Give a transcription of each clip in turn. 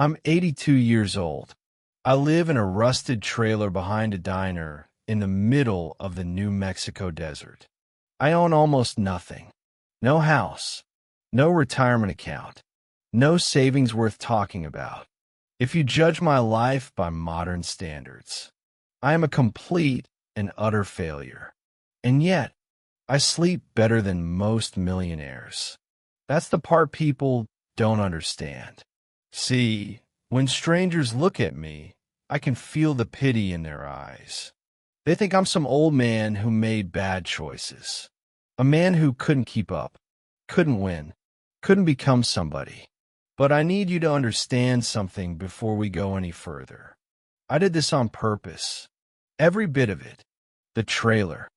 I'm 82 years old. I live in a rusted trailer behind a diner in the middle of the New Mexico desert. I own almost nothing. No house, no retirement account, no savings worth talking about. If you judge my life by modern standards, I am a complete and utter failure. And yet, I sleep better than most millionaires. That's the part people don't understand. See, when strangers look at me, I can feel the pity in their eyes. They think I'm some old man who made bad choices. A man who couldn't keep up, couldn't win, couldn't become somebody. But I need you to understand something before we go any further. I did this on purpose. Every bit of it. The trailer,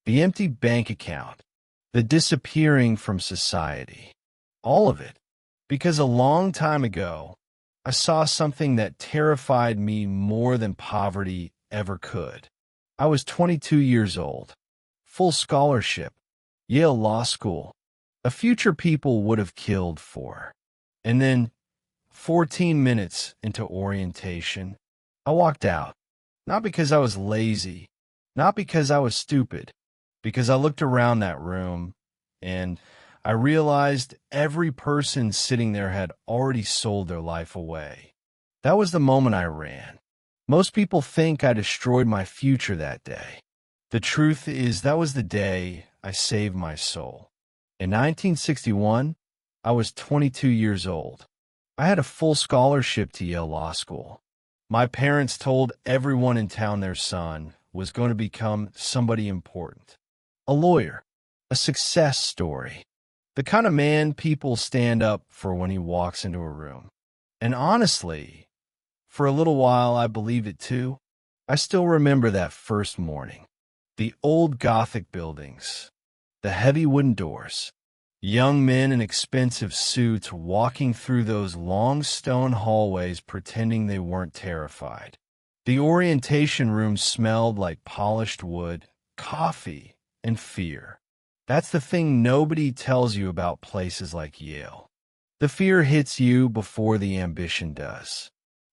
the empty bank account, the disappearing from society. All of it. Because a long time ago, I saw something that terrified me more than poverty ever could. I was 22 years old, full scholarship, Yale Law School, a future people would have killed for. And then, 14 minutes into orientation, I walked out. Not because I was lazy, not because I was stupid, because I looked around that room and I realized every person sitting there had already sold their life away. That was the moment I ran. Most people think I destroyed my future that day. The truth is that was the day I saved my soul. In 1961, I was 22 years old. I had a full scholarship to Yale Law School. My parents told everyone in town their son was going to become somebody important. A lawyer, a success story. The kind of man people stand up for when he walks into a room. And honestly, for a little while I believed it too. I still remember that first morning. The old Gothic buildings, the heavy wooden doors, young men in expensive suits walking through those long stone hallways pretending they weren't terrified. The orientation room smelled like polished wood, coffee, and fear. That's the thing nobody tells you about places like Yale. The fear hits you before the ambition does.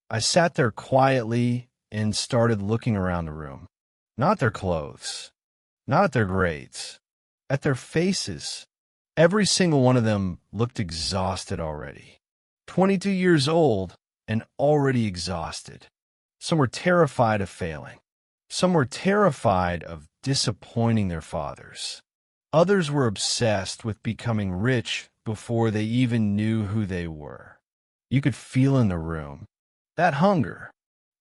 I sat there quietly and started looking around the room. Not at their clothes, not at their grades, at their faces. Every single one of them looked exhausted already. 22 years old and already exhausted. Some were terrified of failing. Some were terrified of disappointing their fathers. Others were obsessed with becoming rich before they even knew who they were. You could feel in the room that hunger,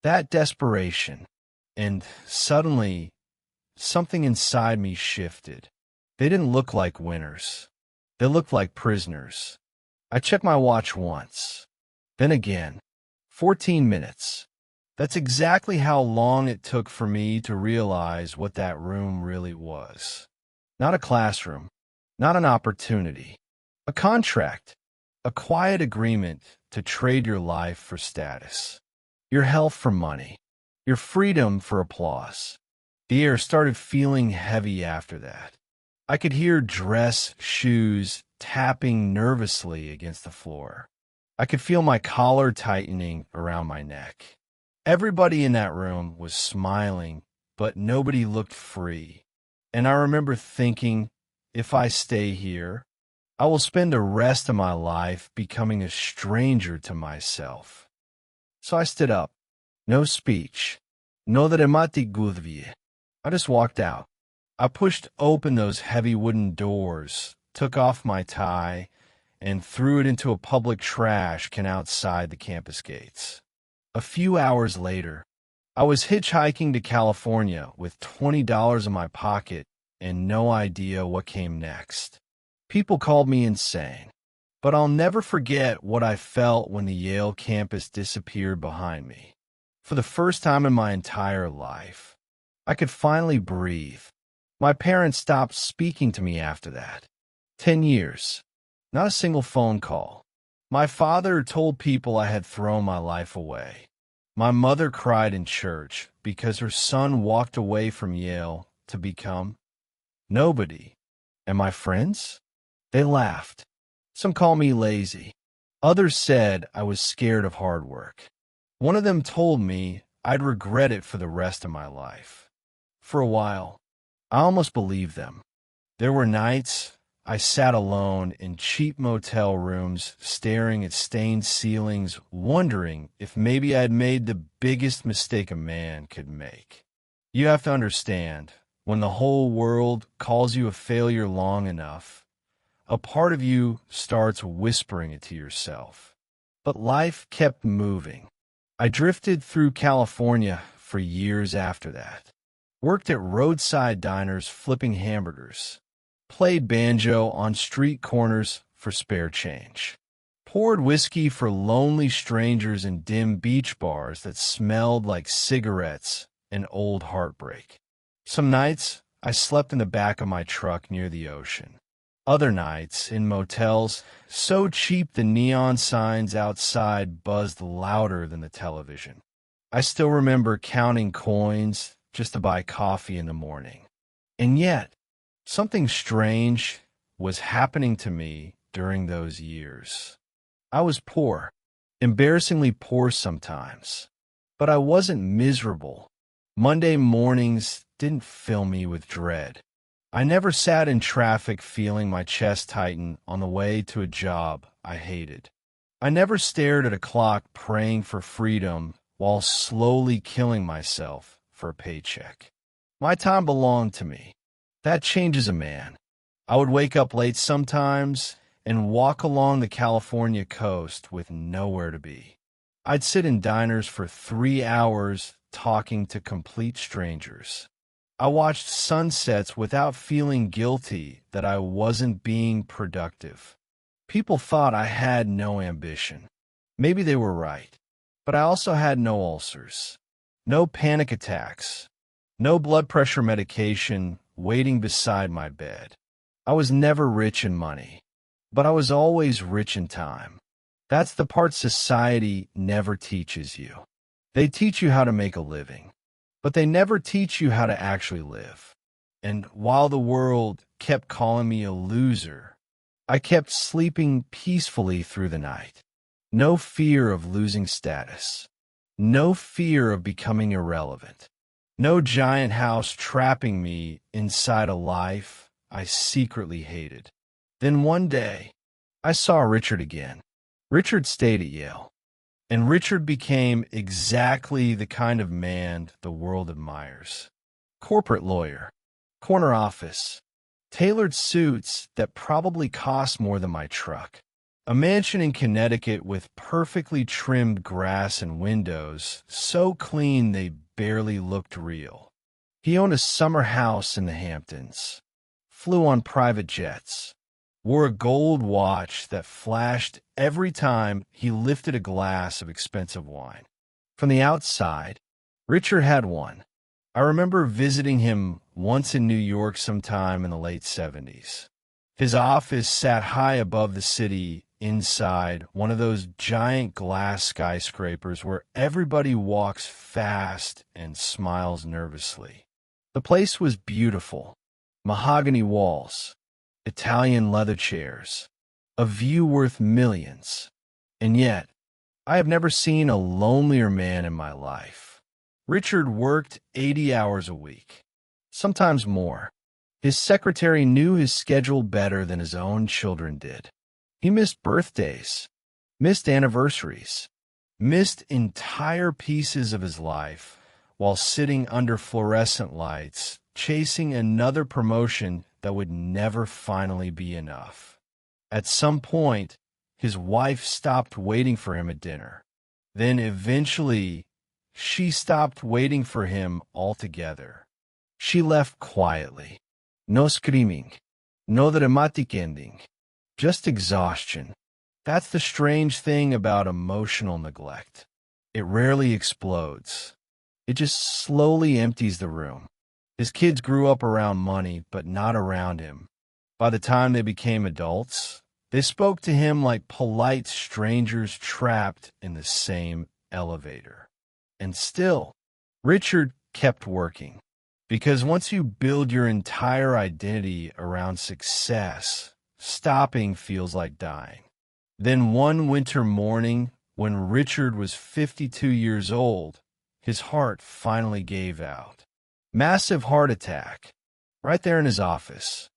that desperation, and suddenly something inside me shifted. They didn't look like winners. They looked like prisoners. I checked my watch once, then again. 14 minutes. That's exactly how long it took for me to realize what that room really was. Not a classroom, not an opportunity, a contract, a quiet agreement to trade your life for status, your health for money, your freedom for applause. The air started feeling heavy after that. I could hear dress shoes tapping nervously against the floor. I could feel my collar tightening around my neck. Everybody in that room was smiling, but nobody looked free. And I remember thinking, if I stay here, I will spend the rest of my life becoming a stranger to myself. So I stood up. No speech. No dramatic gudvie. I just walked out. I pushed open those heavy wooden doors, took off my tie, and threw it into a public trash can outside the campus gates. A few hours later, I was hitchhiking to California with $20 in my pocket and no idea what came next. People called me insane, but I'll never forget what I felt when the Yale campus disappeared behind me. For the first time in my entire life, I could finally breathe. My parents stopped speaking to me after that. 10 years. Not a single phone call. My father told people I had thrown my life away. My mother cried in church because her son walked away from Yale to become nobody. And my friends? They laughed. Some call me lazy. Others said I was scared of hard work. One of them told me I'd regret it for the rest of my life. For a while, I almost believed them. There were nights I sat alone in cheap motel rooms, staring at stained ceilings, wondering if maybe I'd made the biggest mistake a man could make. You have to understand, when the whole world calls you a failure long enough, a part of you starts whispering it to yourself. But life kept moving. I drifted through California for years after that. Worked at roadside diners flipping hamburgers. Played banjo on street corners for spare change. Poured whiskey for lonely strangers in dim beach bars that smelled like cigarettes and old heartbreak. Some nights, I slept in the back of my truck near the ocean. Other nights, in motels so cheap the neon signs outside buzzed louder than the television. I still remember counting coins just to buy coffee in the morning. And yet, something strange was happening to me during those years. I was poor, embarrassingly poor sometimes, but I wasn't miserable. Monday mornings didn't fill me with dread. I never sat in traffic feeling my chest tighten on the way to a job I hated. I never stared at a clock praying for freedom while slowly killing myself for a paycheck. My time belonged to me. That changes a man. I would wake up late sometimes and walk along the California coast with nowhere to be. I'd sit in diners for 3 hours talking to complete strangers. I watched sunsets without feeling guilty that I wasn't being productive. People thought I had no ambition. Maybe they were right. But I also had no ulcers, no panic attacks, no blood pressure medication waiting beside my bed. I was never rich in money, but I was always rich in time. That's the part society never teaches you. They teach you how to make a living, but they never teach you how to actually live. And while the world kept calling me a loser, I kept sleeping peacefully through the night. No fear of losing status. No fear of becoming irrelevant. No giant house trapping me inside a life I secretly hated. Then one day, I saw Richard again. Richard stayed at Yale. And Richard became exactly the kind of man the world admires. Corporate lawyer, corner office, tailored suits that probably cost more than my truck. A mansion in Connecticut with perfectly trimmed grass and windows, so clean they barely looked real. He owned a summer house in the Hamptons, flew on private jets, wore a gold watch that flashed every time he lifted a glass of expensive wine. From the outside, Richard had one. I remember visiting him once in New York sometime in the late 70s. His office sat high above the city inside one of those giant glass skyscrapers where everybody walks fast and smiles nervously. The place was beautiful. Mahogany walls, Italian leather chairs, a view worth millions. And yet, I have never seen a lonelier man in my life. Richard worked 80 hours a week, sometimes more. His secretary knew his schedule better than his own children did. He missed birthdays, missed anniversaries, missed entire pieces of his life while sitting under fluorescent lights, chasing another promotion that would never finally be enough. At some point, his wife stopped waiting for him at dinner. Then eventually, she stopped waiting for him altogether. She left quietly. No screaming, no dramatic ending. Just exhaustion. That's the strange thing about emotional neglect. It rarely explodes. It just slowly empties the room. His kids grew up around money, but not around him. By the time they became adults, they spoke to him like polite strangers trapped in the same elevator. And still, Richard kept working. Because once you build your entire identity around success, stopping feels like dying. Then one winter morning, when Richard was 52 years old, his heart finally gave out. Massive heart attack, right there in his office.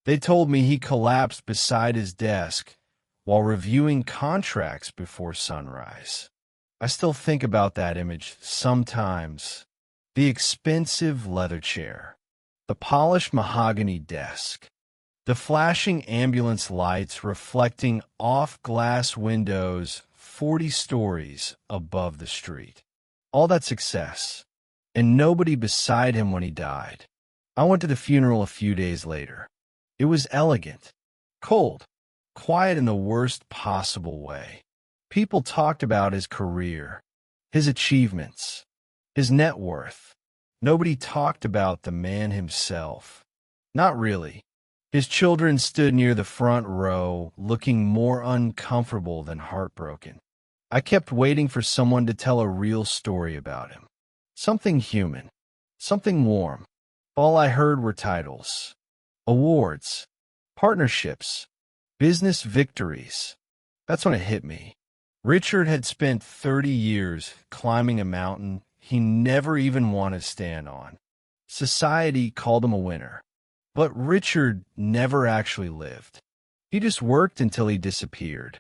They told me he collapsed beside his desk while reviewing contracts before sunrise. I still think about that image sometimes. The expensive leather chair, the polished mahogany desk, the flashing ambulance lights reflecting off glass windows 40 stories above the street. All that success, and nobody beside him when he died. I went to the funeral a few days later. It was elegant, cold, quiet in the worst possible way. People talked about his career, his achievements, his net worth. Nobody talked about the man himself. Not really. His children stood near the front row, looking more uncomfortable than heartbroken. I kept waiting for someone to tell a real story about him. Something human, something warm. All I heard were titles, awards, partnerships, business victories. That's when it hit me. Richard had spent 30 years climbing a mountain he never even wanted to stand on. Society called him a winner. But Richard never actually lived. He just worked until he disappeared.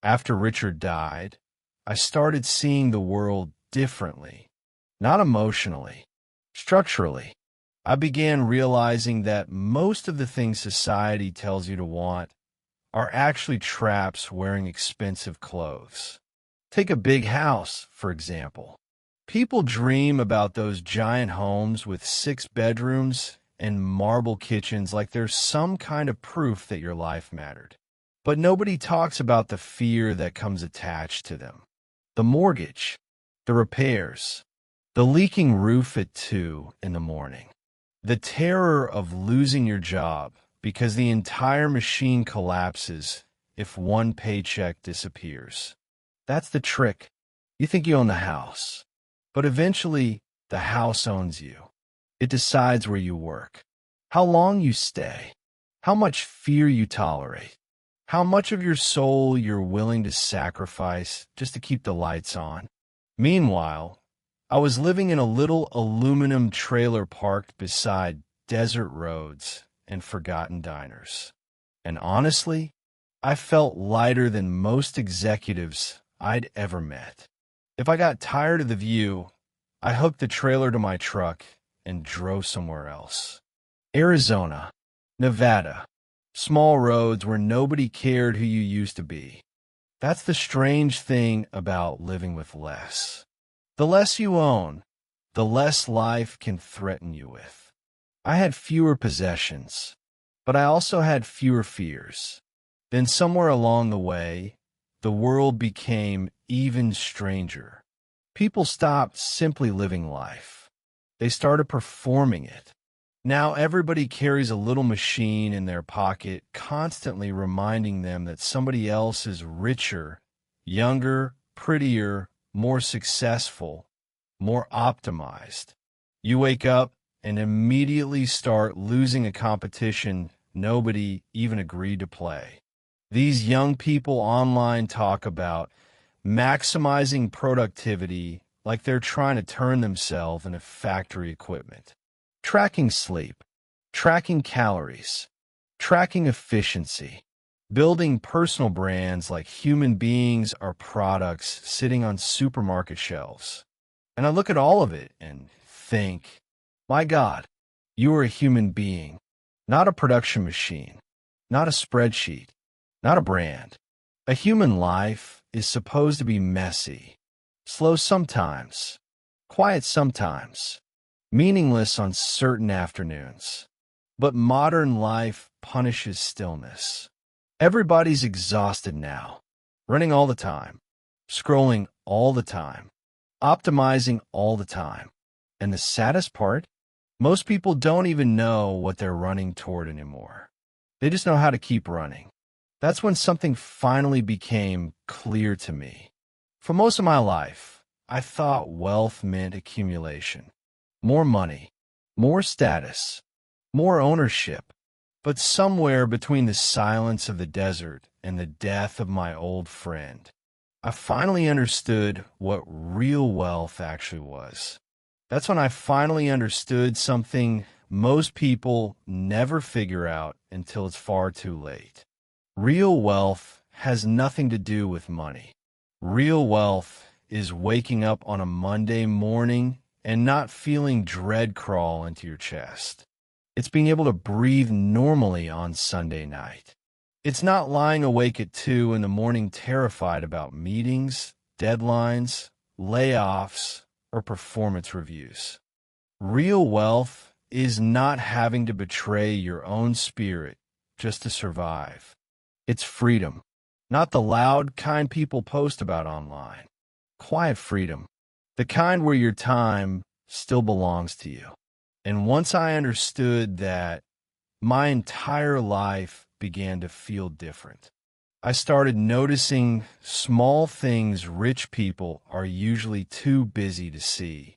After Richard died, I started seeing the world differently. Not emotionally, structurally. I began realizing that most of the things society tells you to want are actually traps wearing expensive clothes. Take a big house, for example. People dream about those giant homes with 6 bedrooms and marble kitchens like there's some kind of proof that your life mattered. But nobody talks about the fear that comes attached to them. The mortgage, the repairs, the leaking roof at 2 in the morning, the terror of losing your job because the entire machine collapses if one paycheck disappears. That's the trick. You think you own the house, but eventually the house owns you. It decides where you work, how long you stay, how much fear you tolerate, how much of your soul you're willing to sacrifice just to keep the lights on. Meanwhile, I was living in a little aluminum trailer parked beside desert roads and forgotten diners. And honestly, I felt lighter than most executives I'd ever met. If I got tired of the view, I hooked the trailer to my truck and drove somewhere else. Arizona, Nevada, small roads where nobody cared who you used to be. That's the strange thing about living with less. The less you own, the less life can threaten you with. I had fewer possessions, but I also had fewer fears. Then somewhere along the way, the world became even stranger. People stopped simply living life. They started performing it. Now everybody carries a little machine in their pocket, constantly reminding them that somebody else is richer, younger, prettier, more successful, more optimized. You wake up and immediately start losing a competition nobody even agreed to play. These young people online talk about maximizing productivity like they're trying to turn themselves into factory equipment. Tracking sleep, tracking calories, tracking efficiency, building personal brands like human beings are products sitting on supermarket shelves. And I look at all of it and think, my God, you are a human being, not a production machine, not a spreadsheet, not a brand. A human life is supposed to be messy, slow sometimes, quiet sometimes, meaningless on certain afternoons. But modern life punishes stillness. Everybody's exhausted now, running all the time, scrolling all the time, optimizing all the time. And the saddest part, most people don't even know what they're running toward anymore. They just know how to keep running. That's when something finally became clear to me. For most of my life, I thought wealth meant accumulation. More money, more status, more ownership. But somewhere between the silence of the desert and the death of my old friend, I finally understood what real wealth actually was. That's when I finally understood something most people never figure out until it's far too late. Real wealth has nothing to do with money. Real wealth is waking up on a Monday morning and not feeling dread crawl into your chest. It's being able to breathe normally on Sunday night. It's not lying awake at 2 in the morning terrified about meetings, deadlines, layoffs, or performance reviews. Real wealth is not having to betray your own spirit just to survive. It's freedom, not the loud, kind people post about online. Quiet freedom, the kind where your time still belongs to you. And once I understood that, my entire life began to feel different. I started noticing small things rich people are usually too busy to see.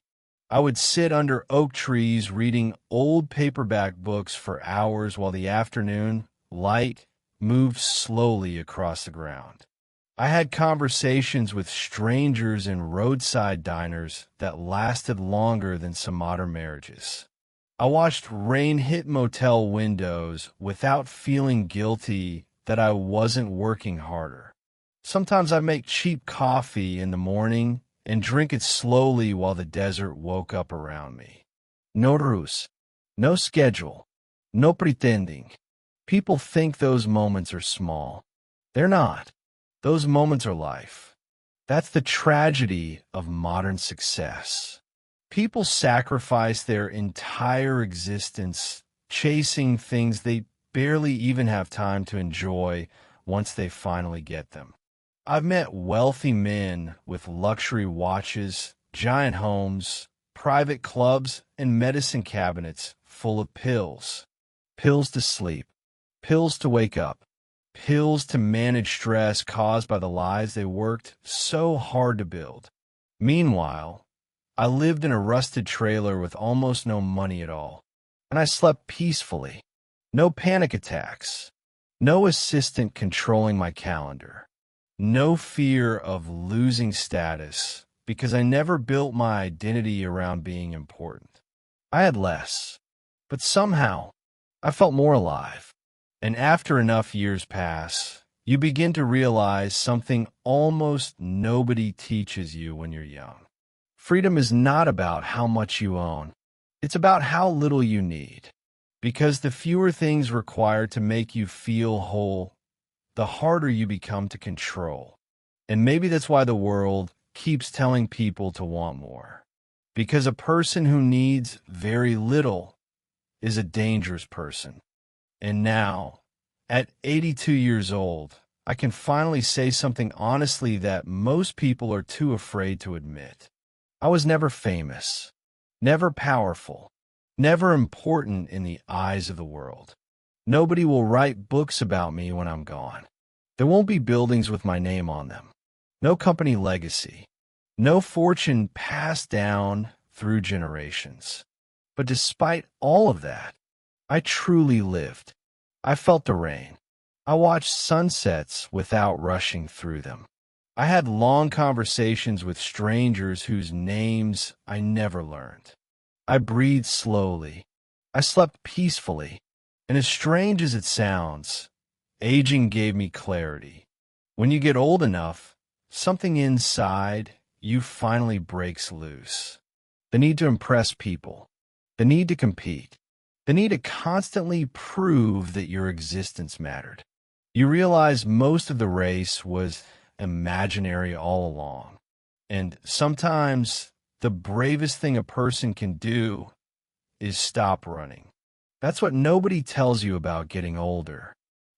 I would sit under oak trees reading old paperback books for hours while the afternoon light moved slowly across the ground. I had conversations with strangers in roadside diners that lasted longer than some modern marriages. I watched rain hit motel windows without feeling guilty that I wasn't working harder. Sometimes I'd make cheap coffee in the morning and drink it slowly while the desert woke up around me. No ruse, no schedule, no pretending. People think those moments are small. They're not. Those moments are life. That's the tragedy of modern success. People sacrifice their entire existence chasing things they barely even have time to enjoy once they finally get them. I've met wealthy men with luxury watches, giant homes, private clubs, and medicine cabinets full of pills. Pills to sleep, pills to wake up, pills to manage stress caused by the lives they worked so hard to build. Meanwhile, I lived in a rusted trailer with almost no money at all, and I slept peacefully. No panic attacks, no assistant controlling my calendar, no fear of losing status because I never built my identity around being important. I had less, but somehow I felt more alive. And after enough years pass, you begin to realize something almost nobody teaches you when you're young. Freedom is not about how much you own. It's about how little you need. Because the fewer things required to make you feel whole, the harder you become to control. And maybe that's why the world keeps telling people to want more. Because a person who needs very little is a dangerous person. And now, at 82 years old, I can finally say something honestly that most people are too afraid to admit. I was never famous, never powerful, never important in the eyes of the world. Nobody will write books about me when I'm gone. There won't be buildings with my name on them. No company legacy. No fortune passed down through generations. But despite all of that, I truly lived. I felt the rain. I watched sunsets without rushing through them. I had long conversations with strangers whose names I never learned. I breathed slowly. I slept peacefully. And as strange as it sounds, aging gave me clarity. When you get old enough, something inside you finally breaks loose. The need to impress people. The need to compete. The need to constantly prove that your existence mattered. You realize most of the race was imaginary all along. And sometimes the bravest thing a person can do is stop running. That's what nobody tells you about getting older.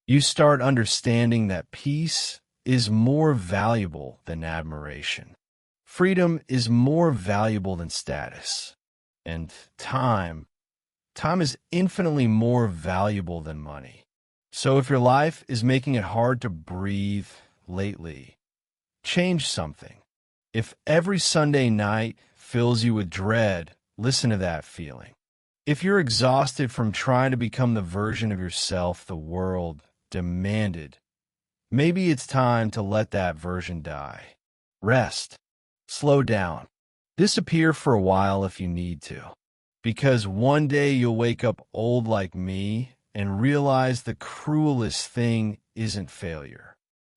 You start understanding that peace is more valuable than admiration. Freedom is more valuable than status. And time is infinitely more valuable than money. So if your life is making it hard to breathe lately, change something. If every Sunday night fills you with dread, listen to that feeling. If you're exhausted from trying to become the version of yourself the world demanded, maybe it's time to let that version die. Rest. Slow down. Disappear for a while if you need to. Because one day you'll wake up old like me and realize the cruelest thing isn't failure.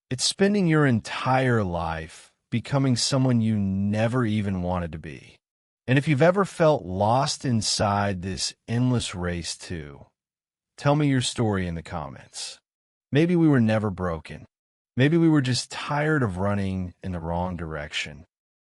It's spending your entire life becoming someone you never even wanted to be. And if you've ever felt lost inside this endless race too, tell me your story in the comments. Maybe we were never broken. Maybe we were just tired of running in the wrong direction.